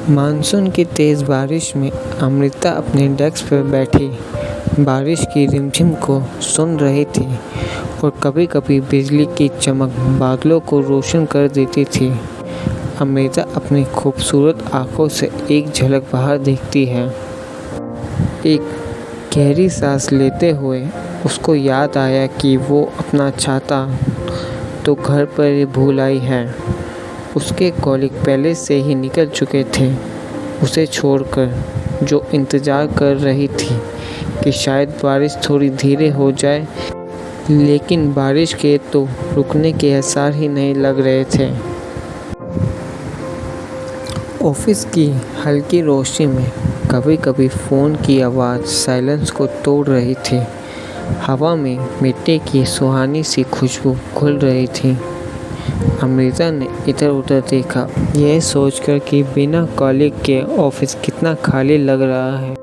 Monsoon की तेज़ बारिश में अमृता अपने डेस्क पर बैठी बारिश की रिमझिम को सुन रही थी और कभी-कभी बिजली की चमक बादलों को रोशन कर देती थी। अमृता अपनी खूबसूरत आंखों से एक झलक बाहर देखती है। एक गहरी सांस लेते हुए उसको याद आया कि वो अपना छाता तो घर पर ही भूल आई है। उसके कॉलीग पहले से ही निकल चुके थे, उसे छोड़कर, जो इंतज़ार कर रही थी कि शायद बारिश थोड़ी धीरे हो जाए, लेकिन बारिश के तो रुकने के आसार ही नहीं लग रहे थे। ऑफिस की हल्की रोशनी में कभी-कभी फ़ोन की आवाज़ साइलेंस को तोड़ रही थी। हवा में मिट्टी की सुहानी सी खुशबू घुल रही थी। अमृता ने इधर-उधर देखा, यह सोचकर कि बिना कॉलीग के ऑफिस कितना खाली लग रहा है।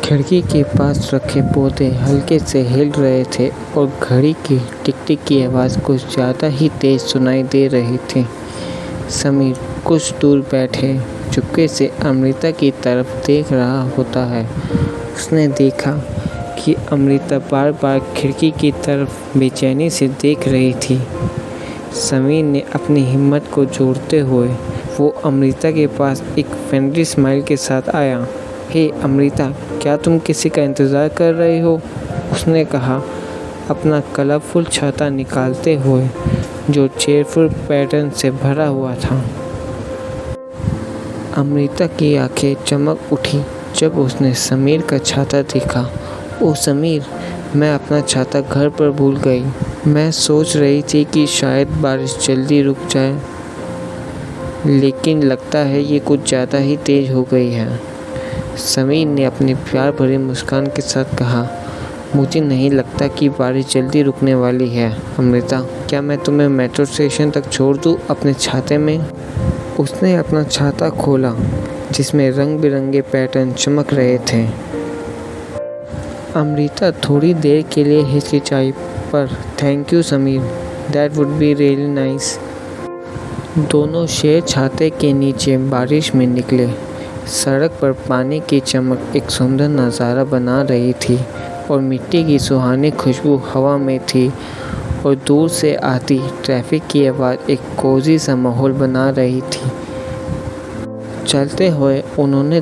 खिड़की के पास रखे पौधे हल्के से हिल रहे थे और घड़ी की टिक-टिक की आवाज़ कुछ ज़्यादा ही तेज़ सुनाई दे रही थी। समीर कुछ दूर बैठे चुपके से अमृता की तरफ देख रहा होता है। उसने देखा कि अमृता बार-बार खिड़की की तरफ बेचैनी से देख रही थी। समीर ने अपनी हिम्मत को जोड़ते हुए वो अमृता के पास एक फ्रेंडली स्माइल के साथ आया। हे अमृता, क्या तुम किसी का इंतज़ार कर रही हो? उसने कहा, अपना कलरफुल छाता निकालते हुए जो चेयरफुल पैटर्न से भरा हुआ था। अमृता की आंखें चमक उठी जब उसने समीर का छाता देखा। ओह समीर, मैं अपना छाता घर पर भूल गई। मैं सोच रही थी कि शायद बारिश जल्दी रुक जाए, लेकिन लगता है ये कुछ ज़्यादा ही तेज़ हो गई है। समीर ने अपनी प्यार भरी मुस्कान के साथ कहा, मुझे नहीं लगता कि बारिश जल्दी रुकने वाली है। अमृता, क्या मैं तुम्हें मेट्रो स्टेशन तक छोड़ दूँ अपने छाते में? उसने अपना छाता खोला जिसमें रंग बिरंगे पैटर्न चमक रहे थे। अमृता थोड़ी देर के लिए हिचकिचाई, पर thank you Sameer, that would be really nice. दोनों शेर छाते के नीचे बारिश में निकले। सड़क पर पानी की चमक एक सुंदर नज़ारा बना रही थी और मिट्टी की सुहानी खुशबू हवा में थी और दूर से आती ट्रैफिक की आवाज़ एक कोजी सा माहौल बना रही थी। चलते हुए उन्होंने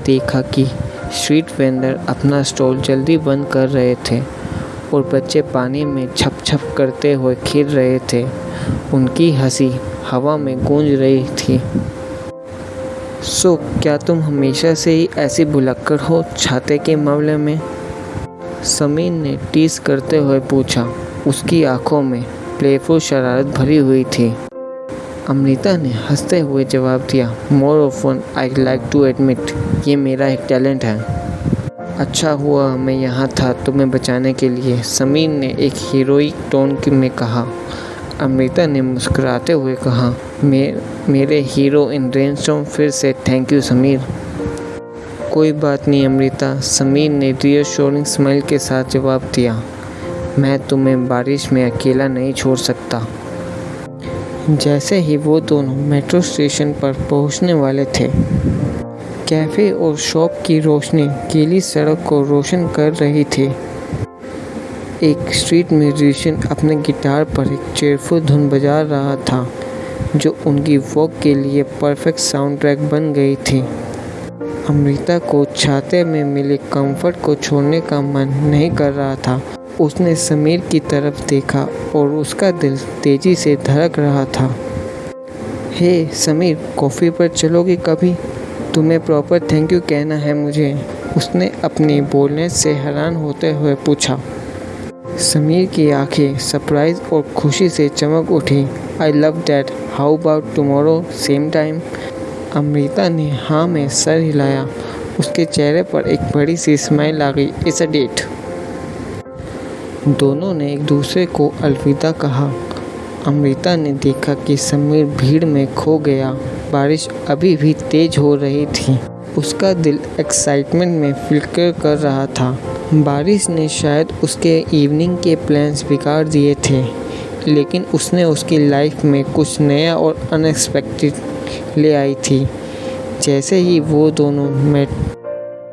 देखा कि स्ट्रीट वेंडर अपना स्टॉल जल्दी बंद कर रहे थे और बच्चे पानी में छप-छप करते हुए खेल रहे थे। उनकी हंसी हवा में गूंज रही थी। सो क्या तुम हमेशा से ही ऐसी भुलक्कड़ हो छाते के मामले में? समीर ने टीस करते हुए पूछा। उसकी आंखों में प्लेफुल शरारत भरी हुई थी। अमृता ने हंसते हुए जवाब दिया, more often I like to admit, ये मेरा एक टैलेंट है। अच्छा हुआ मैं यहाँ था तुम्हें बचाने के लिए, समीर ने एक हीरोइक टोन में कहा। अमृता ने मुस्कुराते हुए कहा, मेरे हीरो इन रेनस्टॉर्म फिर से थैंक यू समीर। कोई बात नहीं अमृता, समीर ने रीअश्योरिंग स्माइल के साथ जवाब दिया। मैं तुम्हें बारिश में अकेला नहीं छोड़ सकता। जैसे ही वो दोनों मेट्रो स्टेशन पर पहुंचने वाले थे, कैफ़े और शॉप की रोशनी गीली सड़क को रोशन कर रही थी। एक स्ट्रीट म्यूजिशियन अपने गिटार पर एक चेयरफुल धुन बजा रहा था, जो उनकी वॉक के लिए परफेक्ट साउंड ट्रैक बन गई थी। अमृता को छाते में मिले कंफर्ट को छोड़ने का मन नहीं कर रहा था। उसने समीर की तरफ देखा और उसका दिल तेज़ी से धड़क रहा था। हे समीर, कॉफ़ी पर चलोगे कभी? तुम्हें प्रॉपर थैंक यू कहना है मुझे, उसने अपनी बोलने से हैरान होते हुए पूछा। समीर की आंखें सरप्राइज और खुशी से चमक उठी। I love that, how about tomorrow same time? Amrita ने हाँ में सर हिलाया। उसके चेहरे पर एक बड़ी सी स्माइल आ गई। It's a date. दोनों ने एक दूसरे को अलविदा कहा। अमृता ने देखा कि समीर भीड़ में खो गया। बारिश अभी भी तेज हो रही थी। उसका दिल एक्साइटमेंट में फ्लिकर कर रहा था। बारिश ने शायद उसके इवनिंग के प्लान्स बिगाड़ दिए थे, लेकिन उसने उसकी लाइफ में कुछ नया और अनएक्सपेक्टेड ले आई थी। जैसे ही वो दोनों